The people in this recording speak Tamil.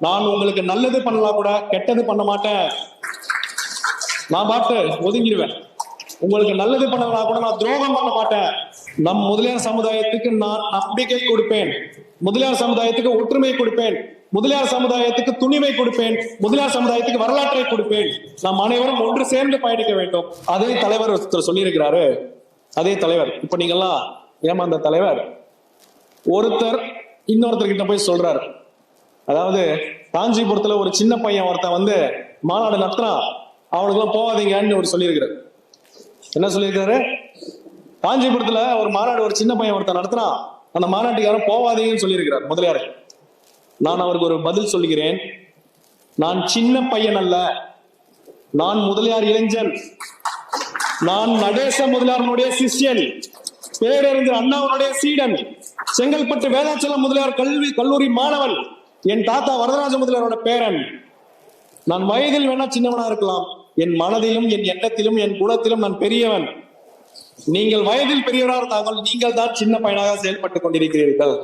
நான் உங்களுக்கு நல்லது பண்ணலாம் கூட கெட்டது பண்ண மாட்டேன். நான் பாட்டு ஒதுங்கிடுவேன். உங்களுக்கு நல்லது பண்ணலாம் கூட நான் துரோகம் பண்ண மாட்டேன். நம் முதலியார் சமுதாயத்துக்கு நான் நம்பிக்கை கொடுப்பேன். முதலியார் சமுதாயத்துக்கு ஒற்றுமை கொடுப்பேன். முதலியார் சமுதாயத்துக்கு துணிவை கொடுப்பேன். முதலியார் சமுதாயத்துக்கு வரலாற்றை கொடுப்பேன். நாம் அனைவரும் ஒன்று சேர்ந்து பயணிக்க வேண்டும். அதே தலைவர் சொல்லியிருக்கிறாரு. அதே தலைவர் இப்ப நீங்கெல்லாம் ஏமாந்த தலைவர் ஒருத்தர் இன்னொருத்தர் கிட்ட போய் சொல்றாரு. அதாவது காஞ்சிபுரத்துல ஒரு சின்ன பையன் ஒருத்தன் வந்து மாநாடு நடத்துறான், அவனுக்கு எல்லாம் போகாதீங்கன்னு ஒரு சொல்லியிருக்கிறார். என்ன சொல்லியிருக்காரு? காஞ்சிபுரத்துல ஒரு மாநாடு ஒரு சின்ன பையன் ஒருத்தன் நடத்துறான், அந்த மாநாட்டுக்கு யாரும் போகாதீங்கன்னு சொல்லியிருக்கிறார் முதலியார். நான் அவருக்கு ஒரு பதில் சொல்லுகிறேன். நான் சின்ன பையன் அல்ல, நான் முதலியார் இளைஞன். நான் நடேச முதலியாரனுடைய சிஷ்யன், பேரறிஞர் அண்ணாவுடைய சீடன், செங்கல்பட்டு வேதாச்சலம் முதலியார் கல்லூரி மாணவன், என் தாத்தா வரதராஜ முதலியாரோட பேரன். நான் வயதில் வேணா சின்னவனா இருக்கலாம், என் மனதிலும் என் எண்ணத்திலும் என் குணத்திலும் நான் பெரியவன். நீங்கள் வயதில் பெரியவராக இருந்தால் நீங்கள் தான் சின்ன பையனாக செயல்பட்டுக் கொண்டிருக்கிறீர்கள்.